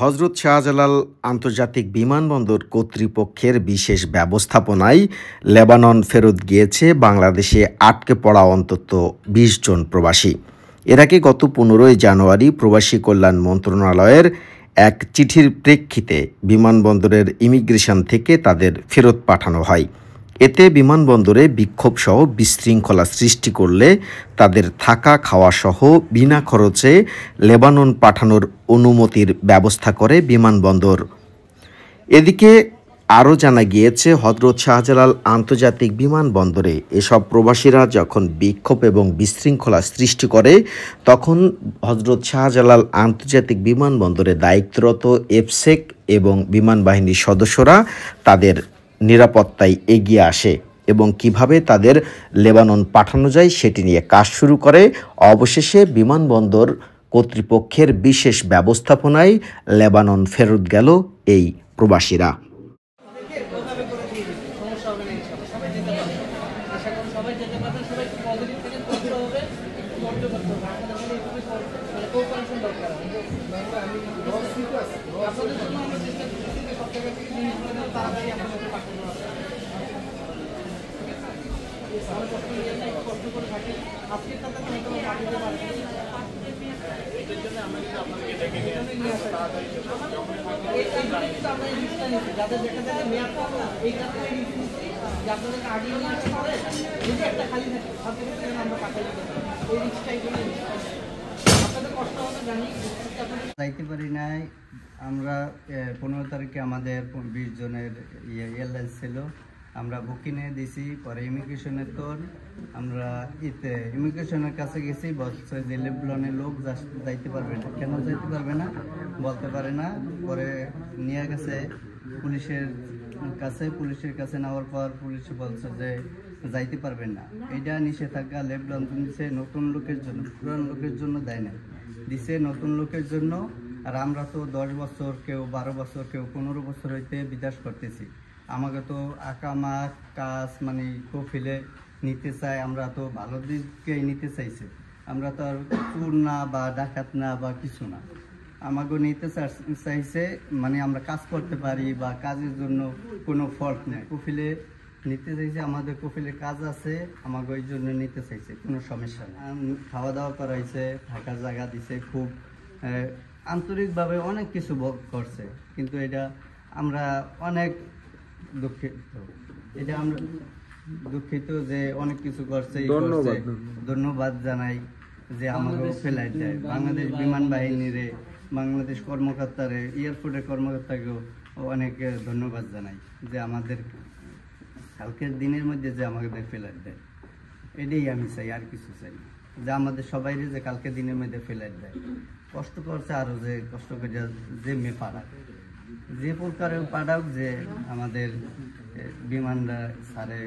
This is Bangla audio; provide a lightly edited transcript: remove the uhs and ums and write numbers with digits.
হজরত শাহজালাল আন্তর্জাতিক বিমানবন্দর কর্তৃপক্ষের বিশেষ ব্যবস্থাপনায় লেবানন ফেরত গিয়েছে বাংলাদেশে আটকে পড়া অন্তত ২০ জন প্রবাসী। এর আগে গত ১৫ জানুয়ারি প্রবাসী কল্যাণ মন্ত্রণালয়ের এক চিঠির প্রেক্ষিতে বিমানবন্দরের ইমিগ্রেশন থেকে তাদের ফেরত পাঠানো হয়। এতে বিমানবন্দরে বিক্ষোভসহ বিশৃঙ্খলা সৃষ্টি করলে তাদের থাকা খাওয়াসহ বিনা খরচে লেবানন পাঠানোর অনুমতির ব্যবস্থা করে বিমানবন্দর। এদিকে আরও জানা গিয়েছে, হজরত শাহজালাল আন্তর্জাতিক বিমানবন্দরে এসব প্রবাসীরা যখন বিক্ষোভ এবং বিশৃঙ্খলা সৃষ্টি করে, তখন হজরত শাহজালাল আন্তর্জাতিক বিমানবন্দরে দায়িত্বরত এফসেক এবং বিমান বাহিনীর সদস্যরা তাদের নিরাপত্তায় এগিয়ে আসে এবং কিভাবে তাদের লেবানন পাঠানো যায় সেটি নিয়ে কাজ শুরু করে। অবশেষে বিমানবন্দর কর্তৃপক্ষের বিশেষ ব্যবস্থাপনায় লেবানন ফেরত গেল এই প্রবাসীরা। যাইতে পারি নাই আমরা। 15 তারিখে আমাদের 20 জনের এয়ারলাইন্স ছিল, আমরা বুকিংয়ে দিছি। পরে ইমিগ্রেশনের তোর আমরা ইমিগ্রেশনের কাছে গেছি, বলছে যে লেবাননের লোক যাইতে পারবে না। কেন যাইতে পারবে না বলতে পারে না। পরে নিয়ে গেছে পুলিশের কাছে নেওয়ার পর পুলিশ বলছে যে যাইতে পারবেন না। এটা নিষেধাজ্ঞা লেবানন দিচ্ছে নতুন লোকের জন্য, পুরান লোকের জন্য দেয় না, দিছে নতুন লোকের জন্য। আর আমরা তো 10 বছর, কেউ 12 বছর, কেউ 15 বছর হইতে বিদেশ করতেছি। আমাকে তো আকামা কাজ মানে কফিলে নিতে চাই, আমরা তো ভালো দিকেই নিতে চাইছে। আমরা তো আর চুর না বা ডাকাত না বা কিছু না, আমাকে নিতে চাইছে মানে আমরা কাজ করতে পারি বা কাজের জন্য কোনো ফল্ট নেই। কফিলে নিতে চাইছে, আমাদের কফিলে কাজ আছে, আমাকে ওই জন্য নিতে চাইছে, কোনো সমস্যা নেই। খাওয়া দাওয়া করাইছে, থাকার জায়গা দিছে, খুব আন্তরিকভাবে অনেক কিছু করছে। কিন্তু এটা আমরা অনেক দুঃখিত, এটা আমরা দুঃখিত যে অনেক কিছু করছে। ধন্যবাদ জানাই যে আমাকে ফ্লাইট দেয় বাংলাদেশ বিমান বাহিনীরে, বাংলাদেশ কর্মকর্তারে, এয়ারপোর্টের কর্মকর্তাকেও অনেক ধন্যবাদ জানাই যে আমাদের কালকের দিনের মধ্যে যে আমাদের ফ্লাইট দেয়। এটাই আমি চাই, আর কিছু চাই না। যে আমাদের সবাইরে যে কালকে দিনের মধ্যে ফ্লাইট দেয়। কষ্ট করছে আরও, যে কষ্ট করে যে পাঠাক, যে প্রকারে পাঠাক, যে আমাদের বিমানরা সারে